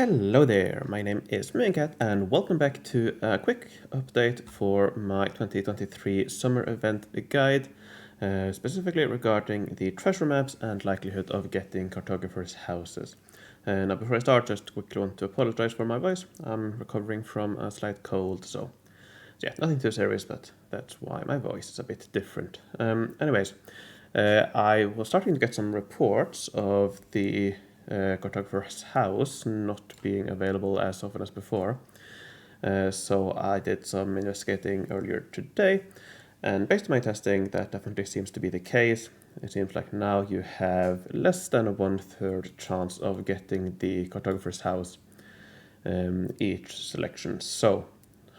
Hello there, my name is MooingCat and welcome back to a quick update for my 2023 summer event guide, specifically regarding the treasure maps and likelihood of getting cartographers' houses. Now before I start, just quickly want to apologize for my voice. I'm recovering from a slight cold, so yeah, nothing too serious, but that's why my voice is a bit different. I was starting to get some reports of the cartographer's house not being available as often as before. So I did some investigating earlier today, and based on my testing, that definitely seems to be the case. It seems like now you have less than a 1/3 chance of getting the cartographer's house each selection. So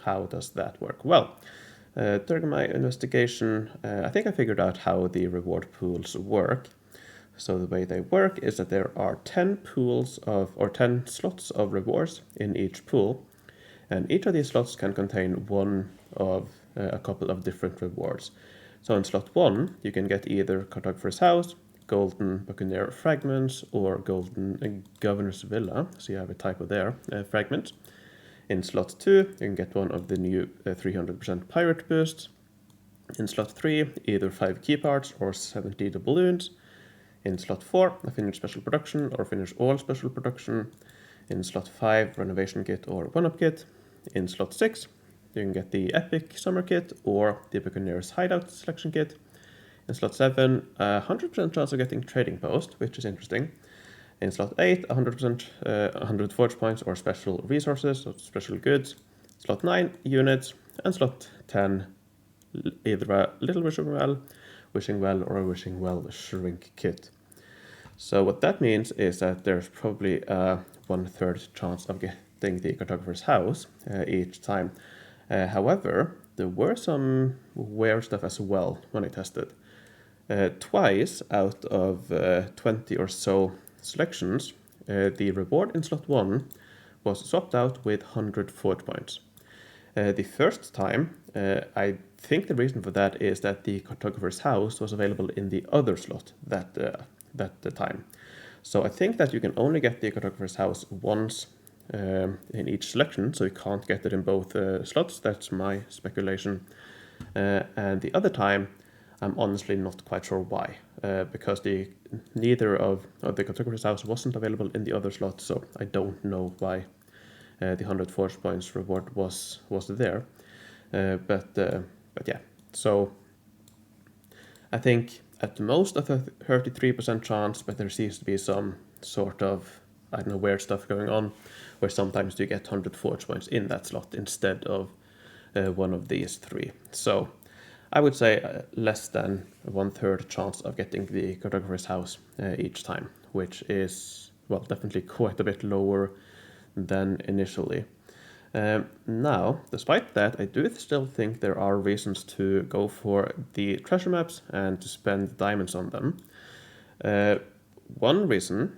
how does that work? Well, during my investigation, I think I figured out how the reward pools work. So the way they work is that there are 10 slots of rewards in each pool, and each of these slots can contain one of a couple of different rewards. So in slot 1, you can get either Cartographer's House, Golden Buccaneer Fragments, or Golden Governor's Villa, so you have a typo there, fragments. In slot 2, you can get one of the new 300% Pirate Boosts. In slot 3, either 5 key parts or 70 doubloons. In slot 4, a finish special production or finish all special production. In slot 5, renovation kit or one-up kit. In slot 6, you can get the epic summer kit or the Buccaneer's hideout selection kit. In slot 7, 100% chance of getting trading post, which is interesting. In slot 8, 100% 100 forge points or special resources, or special goods. Slot 9, units. And slot 10, either a little wishing well, or a wishing well shrink kit. So what that means is that there's probably a 1/3 chance of getting the cartographer's house each time. However, there were some weird stuff as well when I tested. Twice out of 20 or so selections, the reward in slot 1 was swapped out with 100 forge points. The first time, I think the reason for that is that the cartographer's house was available in the other slot that time. So I think that you can only get the cartographer's house once in each selection, so you can't get it in both slots. That's my speculation. And the other time, I'm honestly not quite sure why, because neither of the cartographer's house wasn't available in the other slot, so I don't know why the 100 forge points reward was there. But yeah, so I think at most a 33% chance, but there seems to be some sort of, I don't know, weird stuff going on, where sometimes you get 100 forge points in that slot instead of one of these three. So I would say less than 1/3 chance of getting the cartographer's house each time, which is, well, definitely quite a bit lower than initially. Now, despite that, I do still think there are reasons to go for the treasure maps and to spend diamonds on them. One reason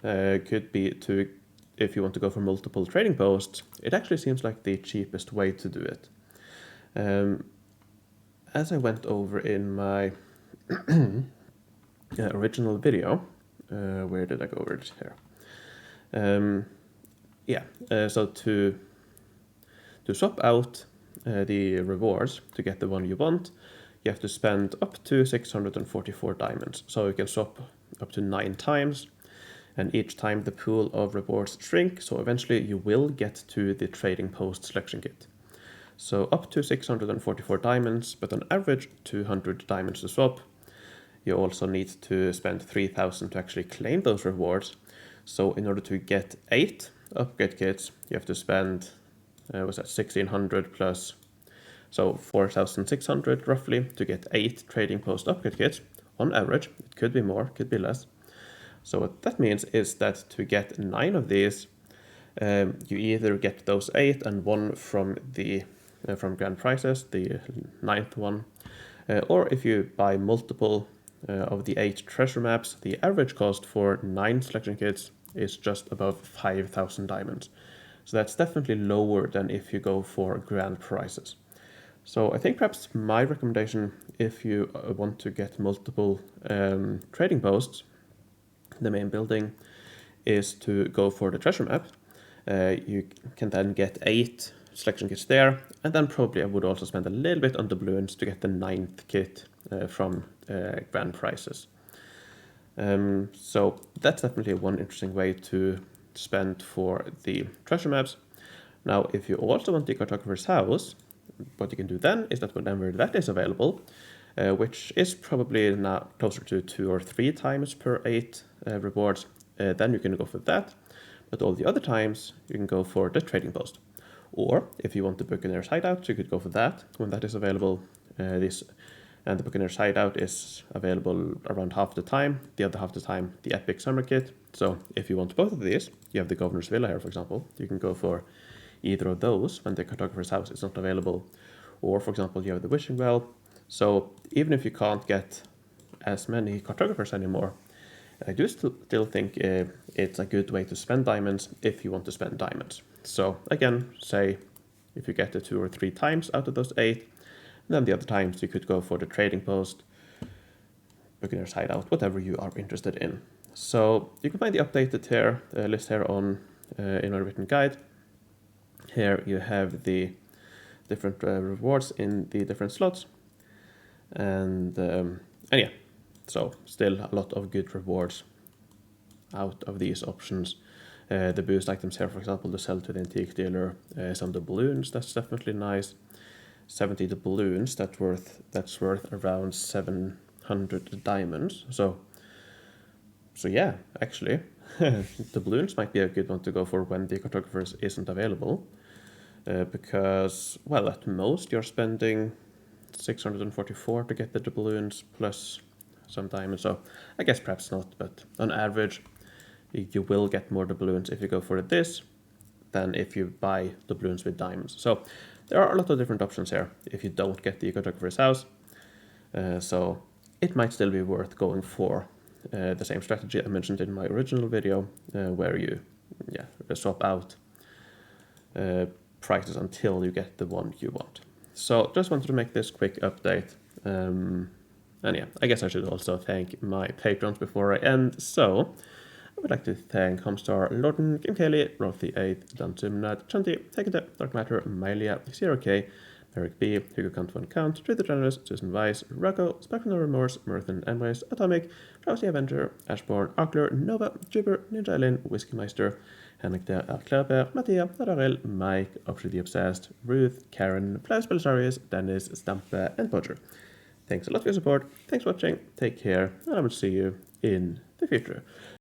could be if you want to go for multiple trading posts, it actually seems like the cheapest way to do it. As I went over in my original video, where did I go over it here? So to swap out the rewards to get the one you want, you have to spend up to 644 diamonds. So you can swap up to 9 times, and each time the pool of rewards shrink, so eventually you will get to the trading post selection kit. So up to 644 diamonds, but on average 200 diamonds to swap. You also need to spend 3,000 to actually claim those rewards. So in order to get 8 upgrade kits, you have to spend 1,600 plus, so 4,600 roughly to get 8 trading post upgrade kits on average. It could be more, could be less. So what that means is that to get 9 of these, you either get those 8 and 1 from grand prizes, the 9th one, or if you buy multiple of the 8 treasure maps, the average cost for 9 selection kits is just above 5,000 diamonds. So that's definitely lower than if you go for grand prizes. So I think perhaps my recommendation, if you want to get multiple trading posts, the main building, is to go for the treasure map. You can then get 8 selection kits there, and then probably I would also spend a little bit on doubloons to get the 9th kit from grand prizes. So that's definitely one interesting way to spend for the treasure maps. Now, if you also want the Cartographer's House, what you can do then is that whenever that is available, which is probably now closer to 2 or 3 times per 8 rewards, then you can go for that. But all the other times, you can go for the trading post. Or if you want the Buccaneer's Hideout, you could go for that when that is available. And the Buccaneer's Hideout is available around half the time, the other half the time the Epic Summer Kit. So if you want both of these, you have the Governor's Villa here, for example. You can go for either of those when the Cartographer's House is not available. Or, for example, you have the Wishing Well. So even if you can't get as many Cartographers anymore, I do still think it's a good way to spend diamonds if you want to spend diamonds. So again, say if you get it 2 or 3 times out of those 8, then the other times you could go for the trading post, Buccaneer's Hideout, whatever you are interested in. So you can find the updated here, list here on in our written guide. Here you have the different rewards in the different slots. And yeah, so still a lot of good rewards out of these options. The boost items here, for example, the sell to the antique dealer, some doubloons, that's definitely nice. 70 doubloons, that's worth around 700 diamonds. So yeah, actually, doubloons might be a good one to go for when the Cartographers isn't available. Because, well, at most you're spending 644 to get the doubloons plus some diamonds. So I guess perhaps not, but on average, you will get more doubloons if you go for this than if you buy doubloons with diamonds. So there are a lot of different options here if you don't get the Cartographer's House. So it might still be worth going for the same strategy I mentioned in my original video, where you swap out prices until you get the one you want. So just wanted to make this quick update. And yeah, I guess I should also thank my patrons before I end. So I would like to thank Homestar, Lorden, Kim Kelly, Rolf8, Dan Sumnad, Chanti, Tekete, Dark Matter, Mylia, 0K, Eric B, Hugo Count One Count, Truth the Generous, Susan Weiss, Rocco, Spark No Remorse, Mirthan Embrace, Atomic, Drowsy Avenger, Ashborn, Arkler, Nova, Jibber, Ninja Ellen, Whiskey Meister, Henrik de Klaper, Mattia, Nadarel, Mike, Obscure the Obsessed, Ruth, Karen, Flaus Belisarius, Dennis, Stampe, and Podger. Thanks a lot for your support, thanks for watching, take care, and I will see you in the future.